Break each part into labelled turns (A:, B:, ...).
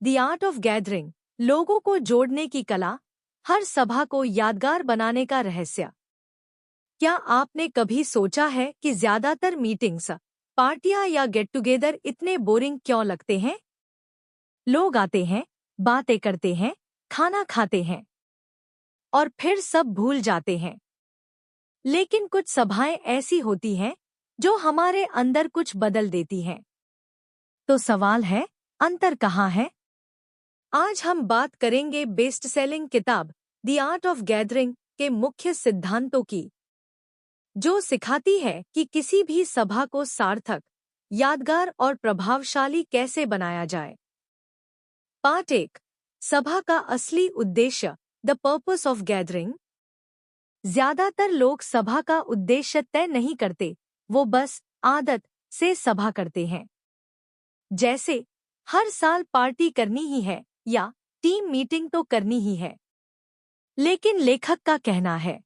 A: The art of gathering, लोगों को जोड़ने की कला, हर सभा को यादगार बनाने का रहस्य। क्या आपने कभी सोचा है कि ज्यादातर मीटिंग्स, पार्टियां या गेट टुगेदर इतने बोरिंग क्यों लगते हैं? लोग आते हैं, बातें करते हैं, खाना खाते हैं और फिर सब भूल जाते हैं। लेकिन कुछ सभाएं ऐसी होती हैं जो हमारे अंदर कुछ बदल देती हैं। तो सवाल है, अंतर कहाँ है? आज हम बात करेंगे बेस्ट सेलिंग किताब द आर्ट ऑफ गैदरिंग के मुख्य सिद्धांतों की, जो सिखाती है कि किसी भी सभा को सार्थक, यादगार और प्रभावशाली कैसे बनाया जाए। पार्ट 1, सभा का असली उद्देश्य, द पर्पस ऑफ गैदरिंग। ज्यादातर लोग सभा का उद्देश्य तय नहीं करते, वो बस आदत से सभा करते हैं। जैसे हर साल पार्टी करनी ही है या टीम मीटिंग तो करनी ही है। लेकिन लेखक का कहना है,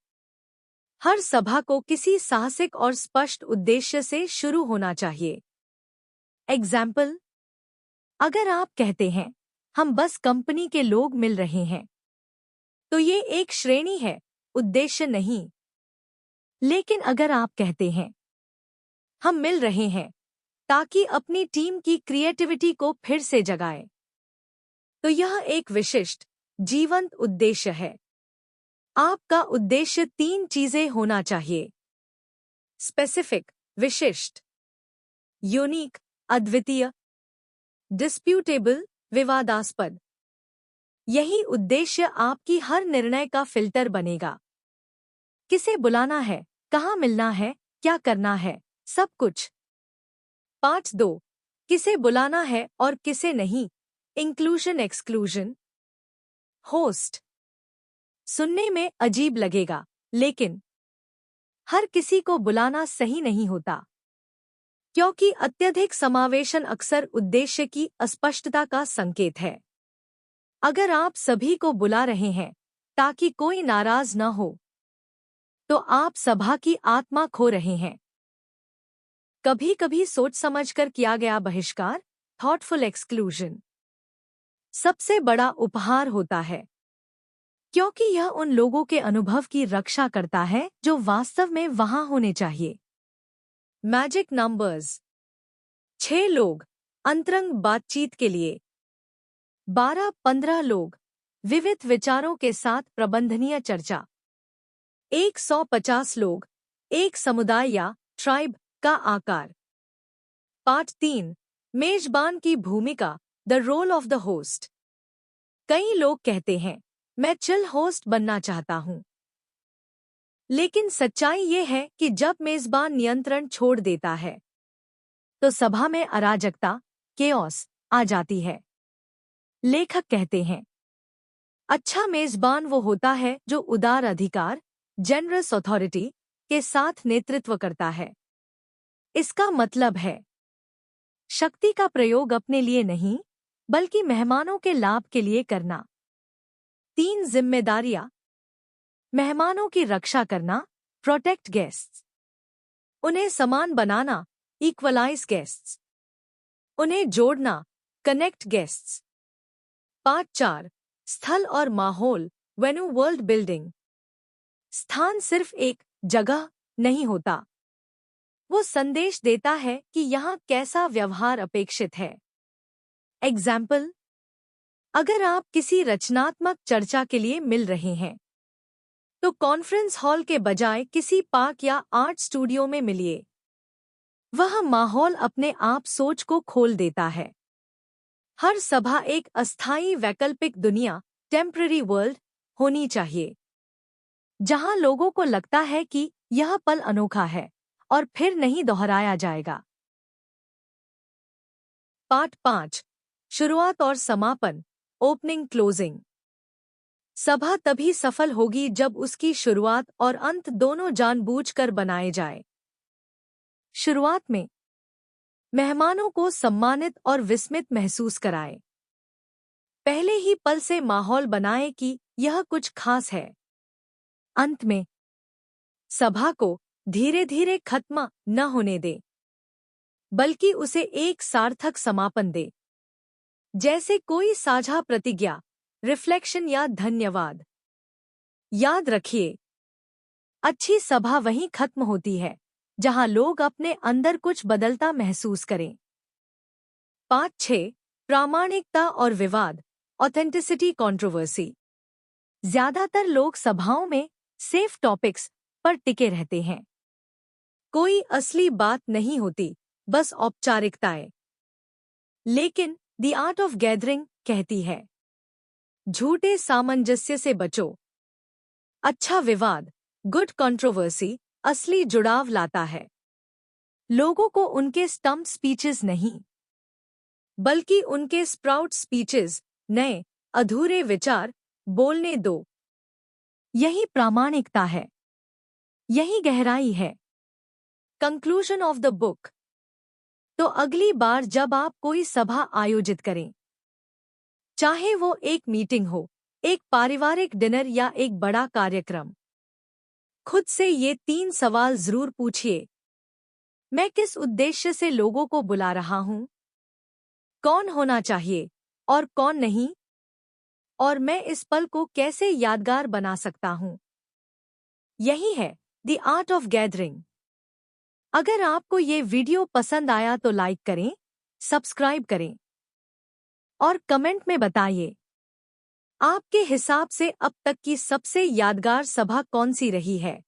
A: हर सभा को किसी साहसिक और स्पष्ट उद्देश्य से शुरू होना चाहिए। एग्जाम्पल, अगर आप कहते हैं हम बस कंपनी के लोग मिल रहे हैं, तो ये एक श्रेणी है, उद्देश्य नहीं। लेकिन अगर आप कहते हैं हम मिल रहे हैं ताकि अपनी टीम की क्रिएटिविटी को फिर से जगाएं, तो यह एक विशिष्ट, जीवंत उद्देश्य है। आपका उद्देश्य 3 चीजें होना चाहिए: स्पेसिफिक, विशिष्ट; यूनिक, अद्वितीय; डिस्प्यूटेबल, विवादास्पद। यही उद्देश्य आपकी हर निर्णय का फिल्टर बनेगा। किसे बुलाना है, कहाँ मिलना है, क्या करना है, सब कुछ। पार्ट 2, किसे बुलाना है और किसे नहीं, इंक्लूजन एक्सक्लूजन। होस्ट, सुनने में अजीब लगेगा, लेकिन हर किसी को बुलाना सही नहीं होता, क्योंकि अत्यधिक समावेशन अक्सर उद्देश्य की अस्पष्टता का संकेत है। अगर आप सभी को बुला रहे हैं ताकि कोई नाराज न हो, तो आप सभा की आत्मा खो रहे हैं। कभी कभी सोच समझकर किया गया बहिष्कार, थॉटफुल एक्सक्लूजन, सबसे बड़ा उपहार होता है, क्योंकि यह उन लोगों के अनुभव की रक्षा करता है जो वास्तव में वहां होने चाहिए। मैजिक नंबर्स: 6 लोग अंतरंग बातचीत के लिए, 12-15 लोग विविध विचारों के साथ प्रबंधनीय चर्चा, 150 लोग एक समुदाय या ट्राइब का आकार। पार्ट 3, मेजबान की भूमिका, the role of the host. कई लोग कहते हैं मैं चिल होस्ट बनना चाहता हूं, लेकिन सच्चाई ये है कि जब मेजबान नियंत्रण छोड़ देता है, तो सभा में अराजकता, केओस आ जाती है। लेखक कहते हैं, अच्छा मेजबान वो होता है जो उदार अधिकार, जेनरस अथॉरिटी के साथ नेतृत्व करता है। इसका मतलब है शक्ति का प्रयोग अपने लिए नहीं, बल्कि मेहमानों के लाभ के लिए करना। 3 जिम्मेदारियां: मेहमानों की रक्षा करना, प्रोटेक्ट गेस्ट्स; उन्हें समान बनाना, इक्वलाइज गेस्ट्स; उन्हें जोड़ना, कनेक्ट गेस्ट्स। पार्ट 4, स्थल और माहौल, वेन्यू वर्ल्ड बिल्डिंग। स्थान सिर्फ एक जगह नहीं होता, वो संदेश देता है कि यहाँ कैसा व्यवहार अपेक्षित है। एग्जाम्पल, अगर आप किसी रचनात्मक चर्चा के लिए मिल रहे हैं, तो कॉन्फ्रेंस हॉल के बजाय किसी पार्क या आर्ट स्टूडियो में मिलिए। वह माहौल अपने आप सोच को खोल देता है। हर सभा एक अस्थायी वैकल्पिक दुनिया, टेम्पररी वर्ल्ड, होनी चाहिए, जहां लोगों को लगता है कि यह पल अनोखा है और फिर नहीं दोहराया जाएगा। पार्ट 5, शुरुआत और समापन, ओपनिंग क्लोजिंग। सभा तभी सफल होगी जब उसकी शुरुआत और अंत दोनों जानबूझकर बनाए जाए। शुरुआत में मेहमानों को सम्मानित और विस्मित महसूस कराए। पहले ही पल से माहौल बनाए कि यह कुछ खास है। अंत में सभा को धीरे धीरे खत्म न होने दे, बल्कि उसे एक सार्थक समापन दे। जैसे कोई साझा प्रतिज्ञा, रिफ्लेक्शन या धन्यवाद। याद रखिए, अच्छी सभा वहीं खत्म होती है जहां लोग अपने अंदर कुछ बदलता महसूस करें। 5-6 प्रामाणिकता और विवाद, ऑथेंटिसिटी कंट्रोवर्सी। ज्यादातर लोग सभाओं में सेफ टॉपिक्स पर टिके रहते हैं। कोई असली बात नहीं होती, बस औपचारिकताएं। लेकिन द आर्ट ऑफ गैदरिंग कहती है, झूठे सामंजस्य से बचो। अच्छा विवाद, गुड कंट्रोवर्सी, असली जुड़ाव लाता है। लोगों को उनके स्टंप स्पीचेस नहीं, बल्कि उनके स्प्राउट स्पीचेस, नए अधूरे विचार बोलने दो। यही प्रामाणिकता है, यही गहराई है। Conclusion of the book. तो अगली बार जब आप कोई सभा आयोजित करें, चाहे वो एक मीटिंग हो, एक पारिवारिक डिनर या एक बड़ा कार्यक्रम, खुद से ये 3 सवाल जरूर पूछिए। मैं किस उद्देश्य से लोगों को बुला रहा हूं? कौन होना चाहिए और कौन नहीं? और मैं इस पल को कैसे यादगार बना सकता हूं? यही है द आर्ट ऑफ गैदरिंग। अगर आपको ये वीडियो पसंद आया तो लाइक करें, सब्सक्राइब करें और कमेंट में बताइए, आपके हिसाब से अब तक की सबसे यादगार सभा कौन सी रही है?